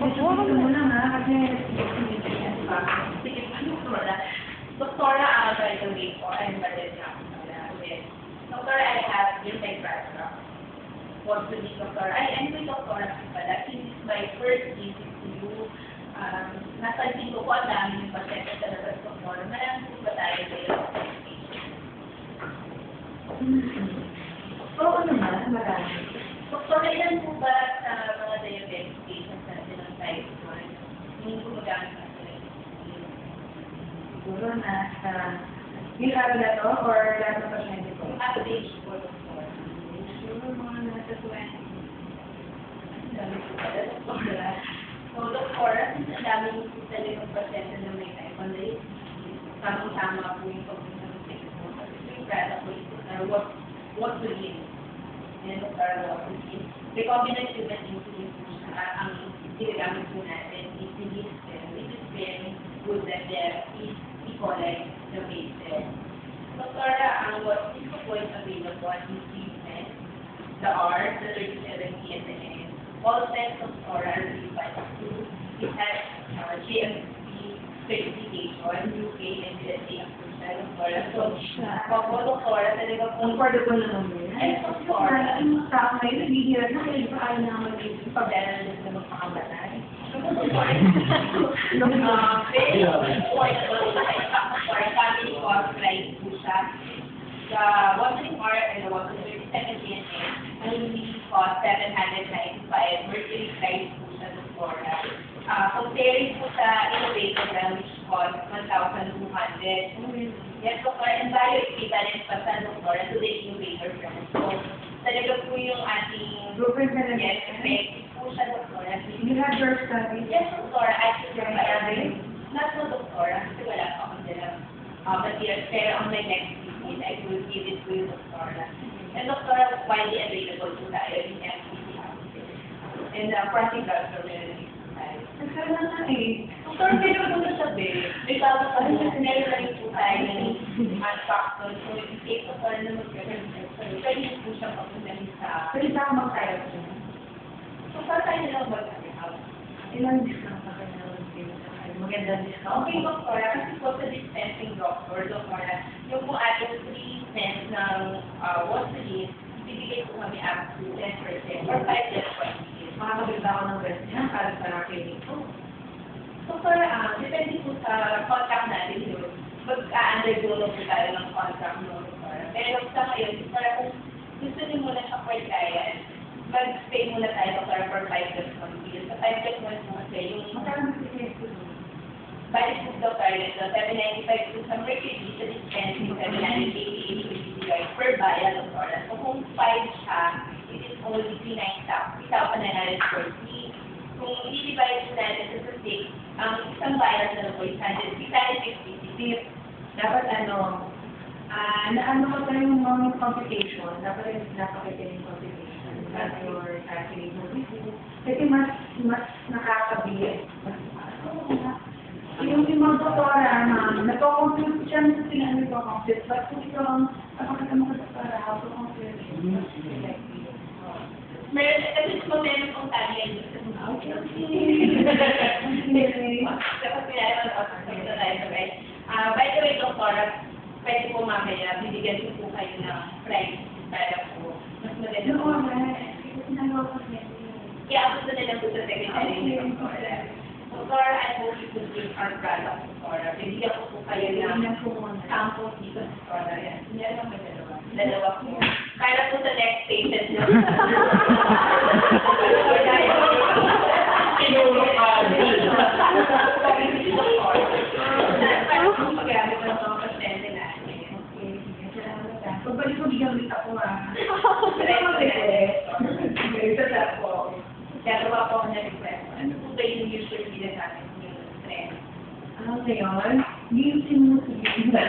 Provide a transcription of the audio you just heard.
Ito mo lang ha, kasi Doctora, by the way po, I'm Valeria. Doctora, I have your background. Want to be doctora. I'm with doctora pala. Since my first visit to you, napansin ko po ang dami yung pasyente sa labas doctora. Marami po ba tayo kayo? Oo naman, marami. Doctora, ilan po ba sa mga diabetic patients natin ng type 1? Hindi po magamit na sila. Siguro nasa, yung araw na to, or lahat ng pasyente ko? Average po, doctora. Siguro mga nasa 20. Ang dami po pala, doctora. So, doctora, since ang dami po talagang pasyente na may type 1 diabetes, tamang-tama po yung pag-uwi ng sickness mo. Kasi yung prata po ito, what to give. Yan, doctora, what to give. Recombinant human insulin po siya, ang ginagamit po natin is which is very good that there is equalize the basis. Doctora, ang what is po is available in treatment, the R, the 37T, and the N. All types of Doctora are verified to it has GMP certification, UK, and USA approved by Doctora. So, po, Doctora, talaga po. Affordable naman yun. Ay, Doctora. Yung tao ngayon, naghihirap na kayo pa ayaw na mag-isip pag-aaral na magpakabalay. Very affordable for family cost price po siya. The 134 and the 137 GNA ang usually cost 795. Mercury price po siya Doctora. Comparing po sa innovative brand which cost 1,200. Yes, Doctora, and bioequivalent pa sa Doctora to the innovator brand. So, talaga po yung ating effective po siya, Doctora. You have your study? Yes, Doctora. Actually, not so, Doctora. Kasi wala pa akong dalang materials. Pero on my next visit, I will give it to you, Doctora. And Doctora, widely available po tayo in FCC houses. And practical community tayo. Nagkaroon na eh. Doctora, pero po na sabi, may bago pa rin kasi meron na rin po tayo ng factors. So, if you po na mag-represent, pwede po siyang papuntahin sa... Pwede sa akong mag-tayo siya. So, saan tayo na lang mag-house? Ilang discount pa kayo? Magandang discount? Okay, Doctora, kasi po sa dispensing Doctora, yung po ating 3 cents ng water bibigay po kami up to 10% or 5 cents per year. Makakabila ako ng rest niya para sa clinic ko. Doctora, depende po sa contract natin yun. Mag-undergo na po tayo ng contract mo, Doctora. Pero sa ngayon, Doctora, kung gusto niyo muna siya for client, mag-stay muna tayo, Doctora, for 5 plus 1 years. Sa 5 plus 1 po kasi yung... Magkano mag-suggest ko? Balik po, Doctora, ito, 795 po sa Mercury, sa dispensing, 788 per vial, Doctora. So kung 5 siya, it is only 3,900 per fee. Kung i-divide po natin sa 6, ang isang vial na po is 650. Dapat naano ko tayo yung mga computation, dapat napakita yung computation. That's your calculation. Kasi mas nakakabili. Yung mga doktora, nagko-compute siya sa sila nagko-compute. But kung ito ang napakita mo ka doktora, how to compute? Meron, kasi kung meron pong talian dito. Okay. Dapat pinayaan ako sa tayo sabay. By the way, Doctora, pwede po mamaya, bibigyan ko po kayo ng price para po mas maganda po. Kaya ako sa nila po sa secretary ni Doctora. Doctora, I hope you could give our product, Doctora. Bibigyan ko po kayo ng sample dito, Doctora. Yan. Yan lang may dalawa. Dalawa po. Para po sa next patient nyo. Pagbalik ko, bigyan ulit ako Dalawa po ako na-request. Ano po ba yung usually ginagamit yung trend? Ano ngayon? Hindi yung sinusunod.